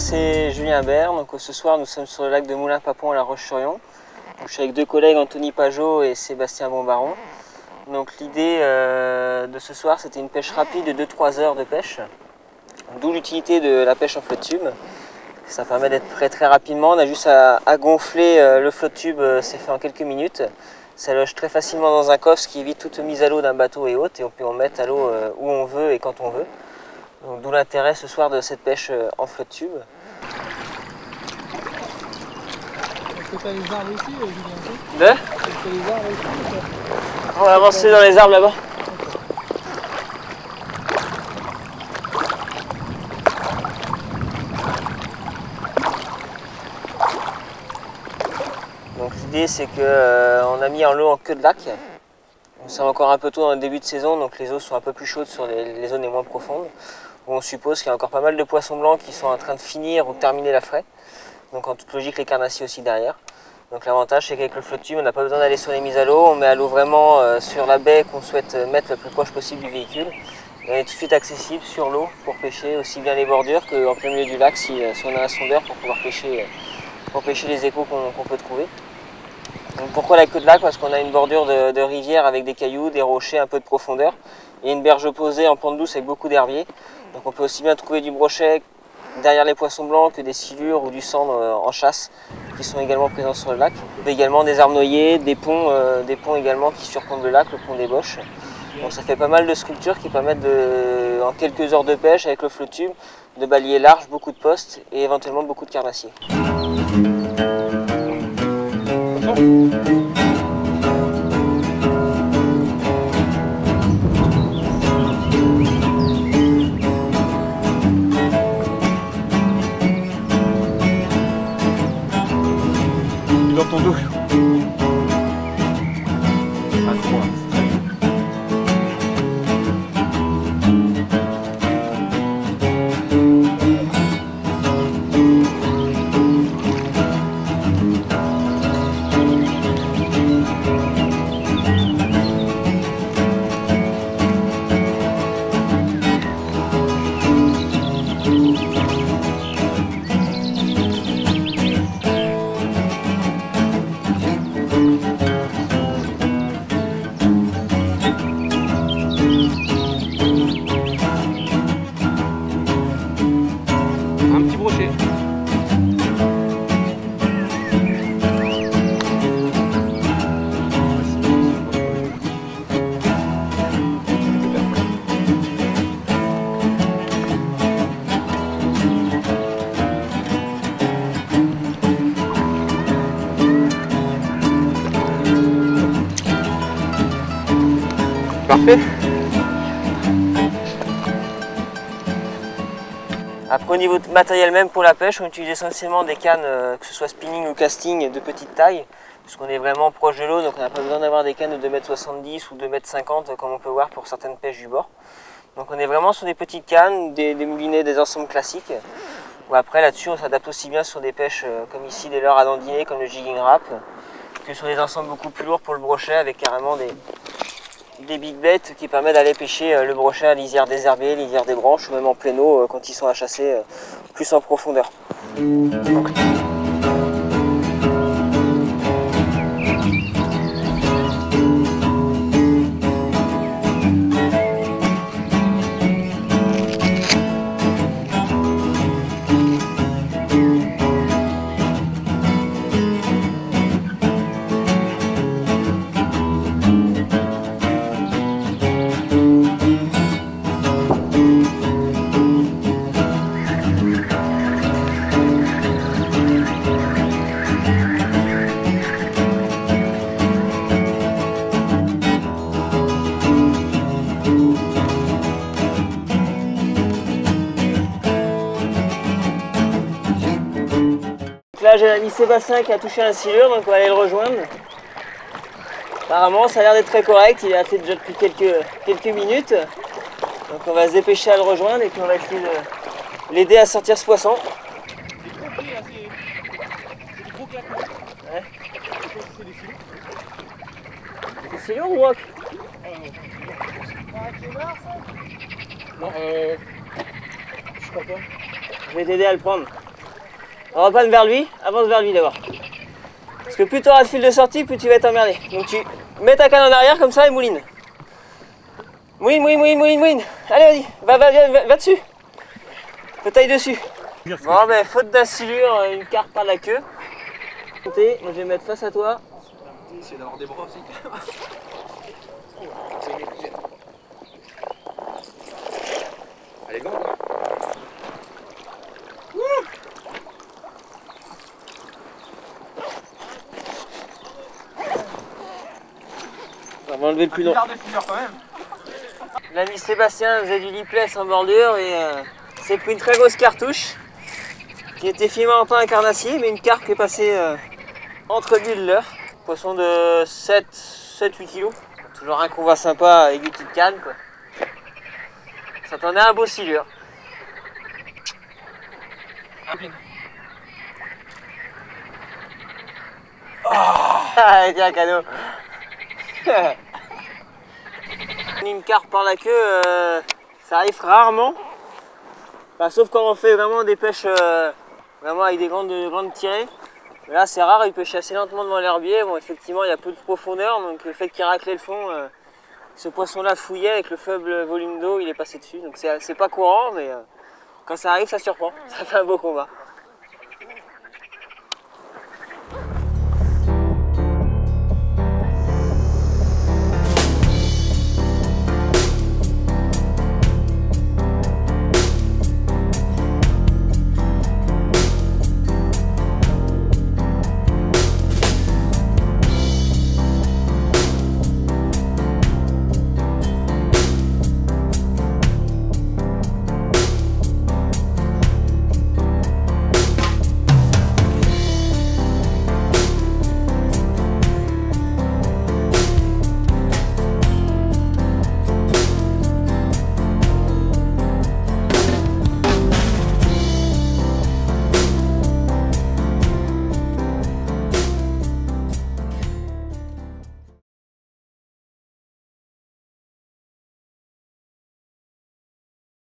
c'est Julien Bert. Donc, ce soir, nous sommes sur le lac de Moulins-Papon à La Roche-sur-Yon. Je suis avec deux collègues, Anthony Pajot et Sébastien Bombaron. Donc, l'idée de ce soir, c'était une pêche rapide de 2-3 heures de pêche. D'où l'utilité de la pêche en flotte tube. Ça permet d'être prêt très rapidement. On a juste à gonfler le flotte tube, c'est fait en quelques minutes. Ça loge très facilement dans un coffre, ce qui évite toute mise à l'eau d'un bateau et autres. Et on peut en mettre à l'eau où on veut et quand on veut. D'où l'intérêt ce soir de cette pêche en flotte tube. Est-ce que tu as les arbres ici, Julien? De Est-ce que tu as les arbres ici? On va avancer dans les arbres là-bas. Donc l'idée c'est qu'on a mis en l'eau en queue de lac. Nous sommes encore un peu tôt dans le début de saison, donc les eaux sont un peu plus chaudes sur les zones les moins profondes. Où on suppose qu'il y a encore pas mal de poissons blancs qui sont en train de finir ou terminer la fraie. Donc en toute logique les carnassiers aussi derrière. Donc l'avantage c'est qu'avec le flotte tube on n'a pas besoin d'aller sur les mises à l'eau, on met à l'eau vraiment sur la baie qu'on souhaite mettre le plus proche possible du véhicule. Et on est tout de suite accessible sur l'eau pour pêcher aussi bien les bordures qu'en plein milieu du lac si on a un sondeur pour pouvoir pêcher les échos qu'on peut trouver. Donc pourquoi la queue de lac? Parce qu'on a une bordure de rivière avec des cailloux, des rochers, un peu de profondeur. Et une berge opposée en pente douce avec beaucoup d'herbiers. Donc on peut aussi bien trouver du brochet derrière les poissons blancs que des silures ou du sandre en chasse qui sont également présents sur le lac. On a également des arbres noyers, des ponts également qui surplombent le lac, le pont des Boches. Donc ça fait pas mal de structures qui permettent en quelques heures de pêche avec le flotte tube de balayer large, beaucoup de postes et éventuellement beaucoup de carnassiers. Dans ton dos. Un petit brochet. Parfait. Après au niveau de matériel même pour la pêche, on utilise essentiellement des cannes, que ce soit spinning ou casting de petite taille, puisqu'on est vraiment proche de l'eau, donc on n'a pas besoin d'avoir des cannes de 2,70 m ou 2,50 m comme on peut voir pour certaines pêches du bord. Donc on est vraiment sur des petites cannes, des moulinets, des ensembles classiques. Ou après là-dessus on s'adapte aussi bien sur des pêches comme ici des leurres à dandiner comme le jigging rap, que sur des ensembles beaucoup plus lourds pour le brochet avec carrément des big bêtes qui permettent d'aller pêcher le brochet à lisière des herbiers, lisière des branches ou même en pleine eau quand ils sont à chasser plus en profondeur. Là j'ai l'ami Sébastien qui a touché un silure, donc on va aller le rejoindre. Apparemment ça a l'air d'être très correct, il est arrêté déjà depuis quelques minutes. Donc on va se dépêcher à le rejoindre et puis on va essayer de l'aider à sortir ce poisson. C'est du gros claquement. Ouais. C'est des silures. C'est silure ou roc? Non, je crois pas. Je vais t'aider à le prendre. On reprenne vers lui, avance vers lui d'abord. Parce que plus tu auras de fil de sortie, plus tu vas être emmerdé. Donc tu mets ta canne en arrière comme ça et mouline. Mouline, mouline, mouline, mouline, mouline. Allez, vas-y, va dessus. Faut taille dessus. Bon, ben, faute d'assilure, une carte par la queue. Moi, je vais mettre face à toi. Essayer d'avoir des bras aussi. Allez, go. On va enlever le plus long. Garde des quand même. L'ami Sébastien faisait du lipless sans bordure et s'est pris une très grosse cartouche qui était filmée en pain à carnassier, mais une carpe qui est passée entre lui et le leurre. Poisson de 7-8 kg. Toujours un convoi sympa avec une petite canne, quoi. Ça t'en est un beau silure. Ah, tiens, cadeau. Une carpe par la queue, ça arrive rarement. Enfin, sauf quand on fait vraiment des pêches vraiment avec des grandes tirées. Mais là c'est rare, il pêche assez lentement devant l'herbier. Bon, effectivement il y a peu de profondeur, donc le fait qu'il raclait le fond, ce poisson là fouillait avec le faible volume d'eau, il est passé dessus. Donc c'est pas courant, mais quand ça arrive ça surprend, ça fait un beau combat.